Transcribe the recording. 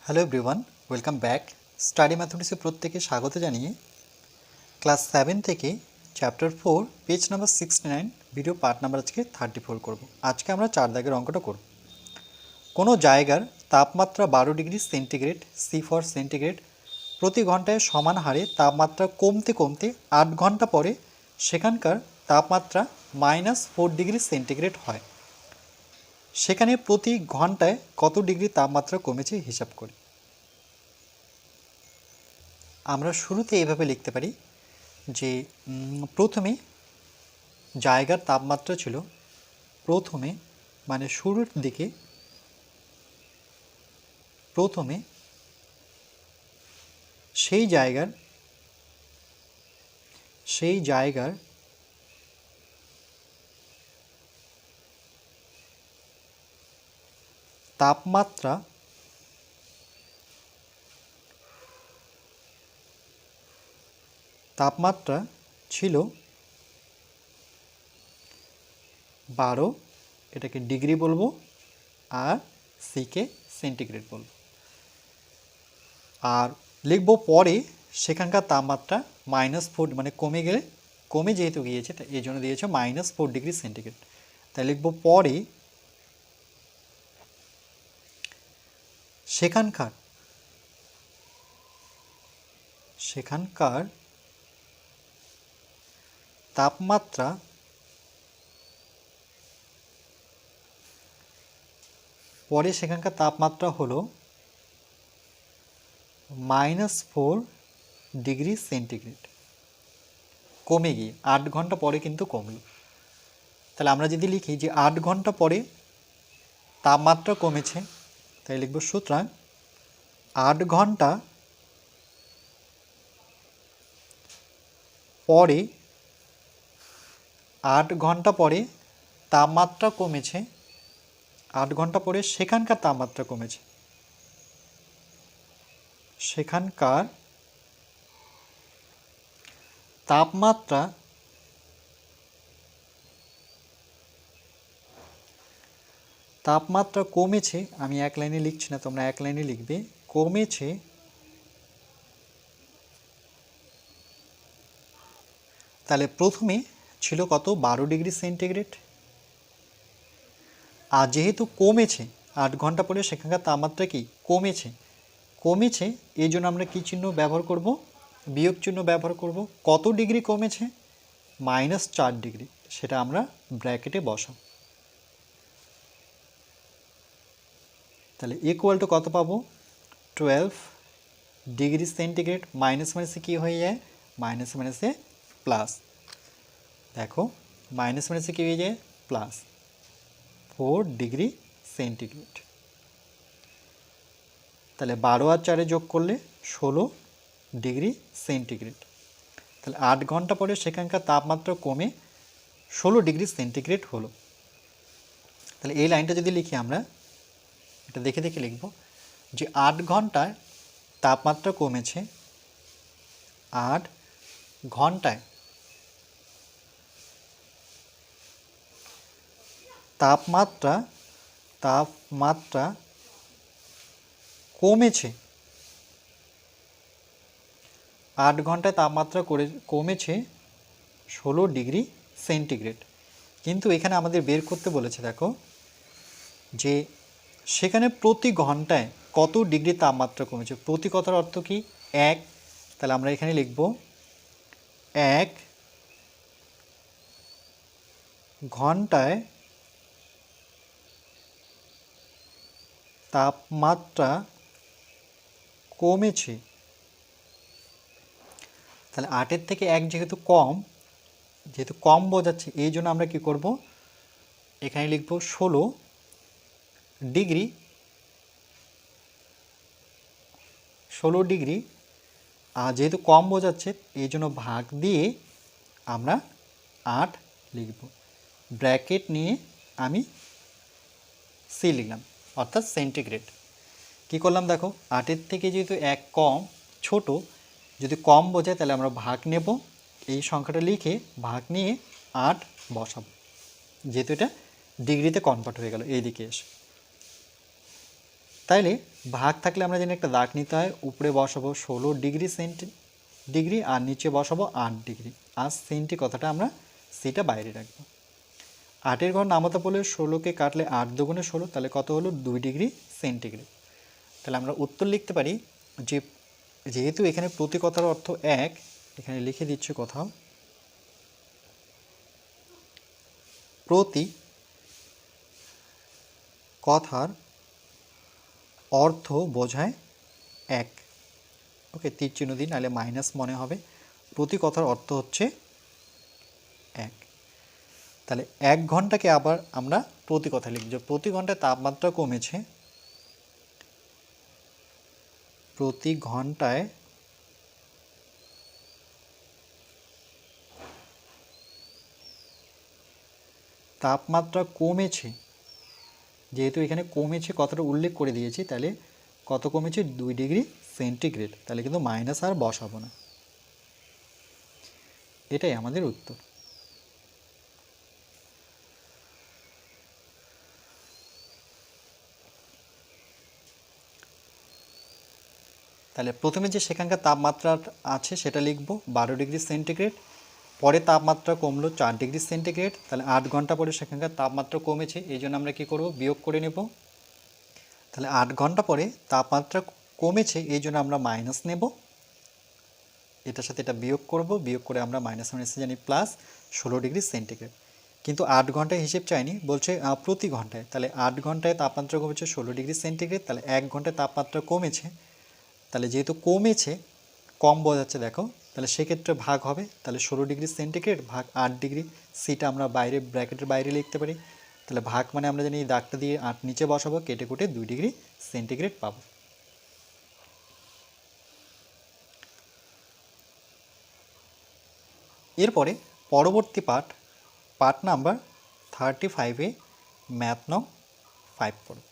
Hello everyone, welcome back. Study ম্যাথমেটিক্সে প্রত্যেকে স্বাগত জানিয়ে ক্লাস 7 থেকে chapter 4 page number 69 video part number আজকে 34 করব। আজকে আমরা 4 দাগের অঙ্কটা করব। কোনো জায়গার তাপমাত্রা 12 degree centigrade C for centigrade প্রতি ঘন্টায় সমান হারে তাপমাত্রা কমতে কমতে 8 ঘন্টা পরে সেখানকার তাপমাত্রা -4 ডিগ্রি সেন্টিগ্রেড হয়। সেখানে প্রতি ঘন্টায় কত ডিগ্রি তাপমাত্রা কমেছে হিসাব করি। আমরা শুরুতে এইভাবে লিখতে পারি যে প্রথমে জায়গার তাপমাত্রা ছিল, প্রথমে মানে শুরুর দিকে প্রথমে সেই জায়গার তাপমাত্রা ছিল 12, এটাকে ডিগ্রি বলবো, আর সিকে সেন্টিগ্রেড বলবো। আর লিখবো পরে সেখানকার তাপমাত্রা -4 মানে কমে যেহেতু গিয়েছে তাই এই জন্য দিয়েছে -4 ডিগ্রি সেন্টিগ্রেড। তাই লিখবো পরে সেখানকার তাপমাত্রা হলো -4 ডিগ্রি সেন্টিগ্রেড, কমে গিয়ে 8 ঘন্টা পরে কিন্তু কমলো। তাহলে আমরা যদি লিখি যে 8 ঘন্টা পরে তাপমাত্রা কমেছে, তাই লিখব সুতরাং 8 ঘন্টা পরে তাপমাত্রা কমেছে, 8 ঘন্টা পরে সেখানকার তাপমাত্রা কমেছে, সেখানকার তাপমাত্রা কমেছে। আমি এক লাইনে লিখছি না, তোমরা এক লাইনে লিখবে, কমেছে তাহলে প্রথমে ছিল কত, 12 ডিগ্রি সেন্টিগ্রেড। আর যেহেতু কমেছে 8 ঘন্টা পরে সেখানকার তাপমাত্রা কি কমেছে, এই জন্য আমরা কী চিহ্ন ব্যবহার করব, বিয়োগ চিহ্ন ব্যবহার করব। কত ডিগ্রি কমেছে, -4 ডিগ্রি, সেটা আমরা ব্র্যাকেটে বসাব। তাহলে ইকুয়াল টু কত পাবো, 12 ডিগ্রি সেন্টিগ্রেড। মাইনাস মাইনাসে কী হয়ে যায়, মাইনাস মাইনাসে প্লাস। দেখো মাইনাস মাইনাসে কী হয়ে যায়, প্লাস 4 ডিগ্রি সেন্টিগ্রেড। তাহলে 12 আর 4 যোগ করলে 16 ডিগ্রি সেন্টিগ্রেড। তাহলে 8 ঘন্টা পরে সেখানকার তাপমাত্রা কমে 16 ডিগ্রি সেন্টিগ্রেড হলো। তাহলে এই লাইনটা যদি লিখি আমরা, এটা দেখে দেখে লিখব যে 8 ঘন্টায় তাপমাত্রা কমেছে, 8 ঘন্টায় তাপমাত্রা কমেছে, 8 ঘন্টায় তাপমাত্রা কমেছে 16 ডিগ্রি সেন্টিগ্রেড। কিন্তু এখানে আমাদের বের করতে বলেছে, দেখো যে সেখানে প্রতি ঘন্টায় কত ডিগ্রি তাপমাত্রা কমেছে। প্রতি কথার অর্থ কি, 1। তাহলে আমরা এখানে লিখব 1 ঘন্টায় তাপমাত্রা কমেছে। তাহলে 8-এর থেকে 1 যেহেতু কম বোঝাচ্ছে, এই জন্য আমরা কি করব, এখানে লিখব 16 ডিগ্রি, আর যেহেতু কম বোঝাচ্ছে এই জন্য ভাগ দিয়ে আমরা 8 লিখব। ব্র্যাকেট নিয়ে আমি সি লিখলাম, অর্থাৎ সেন্টিগ্রেড। কী করলাম দেখো, 8-এর থেকে যেহেতু 1 ছোট, যদি কম বোঝায় তাহলে আমরা ভাগ নেব, এই সংখ্যাটা লিখে ভাগ নিয়ে 8 বসাবো, যেহেতু এটা ডিগ্রিতে কনভার্ট হয়ে গেল এই দিকে এসে। তাইলে ভাগ থাকলে আমরা জানি একটা দাগ নিতে হয়, উপরে বসাবো 16 ডিগ্রি আর নিচে বসাবো 8 ডিগ্রি, আর সেন্টি কথাটা আমরা সেটা বাইরে রাখবো। 8-এর ঘর নামাতে বলে 16কে কাটলে 8 দুগুণে 16, তাহলে কত হলো 2 ডিগ্রি সেন্টিগ্রেড। তাহলে আমরা উত্তর লিখতে পারি যে যেহেতু এখানে প্রতি কথার অর্থ 1, এখানে লিখে দিচ্ছি কোথাও প্রতি কথার অর্থ বোঝায় 1। ওকে, তীর চিহ্ন দিন, নাহলে মাইনাস মনে হবে। প্রতি কথার অর্থ হচ্ছে 1। তাহলে 1 ঘন্টাকে আবার আমরা প্রতি কথা লিখব। প্রতি ঘন্টায় তাপমাত্রা কমেছে, প্রতি ঘন্টায় তাপমাত্রা কমেছে, যেহেতু এখানে কমেছে কথাটা উল্লেখ করে দিয়েছি, তাহলে কত কমেছে 2 ডিগ্রি সেন্টিগ্রেড। তাহলে কিন্তু মাইনাস আর বসাবো না, এটাই আমাদের উত্তর। তাহলে প্রথমে যে সেখানকার তাপমাত্রা আছে সেটা লিখব 12 ডিগ্রি সেন্টিগ্রেড, পরে তাপমাত্রা কমলো 4 ডিগ্রি সেন্টিগ্রেড, তাহলে 8 ঘন্টা পরে সেখানকার তাপমাত্রা কমেছে, এই জন্য আমরা কী করব, বিয়োগ করে নেব। তাহলে 8 ঘন্টা পরে তাপমাত্রা কমেছে, এই জন্য আমরা মাইনাস নেব, এটার সাথে এটা বিয়োগ করব, বিয়োগ করে আমরা মাইনাস মাইনাসে জানি প্লাস 16 ডিগ্রি সেন্টিগ্রেড। কিন্তু 8 ঘন্টায় হিসেব চাইনি, বলছে প্রতি ঘন্টায়। তাহলে 8 ঘন্টায় তাপমাত্রা কমেছে 16 ডিগ্রি সেন্টিগ্রেড, তাহলে 1 ঘন্টায় তাপমাত্রা কমেছে, তাহলে যেহেতু কমেছে কম বোঝাচ্ছে দেখো, তাহলে সেক্ষেত্রে ভাগ হবে। তাহলে 16 ডিগ্রি সেন্টিগ্রেড ভাগ 8 ডিগ্রি, সিটা আমরা বাইরে ব্র্যাকেটের বাইরে লিখতে পারি। তাহলে ভাগ মানে আমরা জানি এই দাগটা দিয়ে 8 নিচে বসাবো, কেটে কুটে 2 ডিগ্রি সেন্টিগ্রেড পাবো। এরপরে পরবর্তী পার্ট নাম্বার 35-এ ম্যাথ নং 5 পড়ব।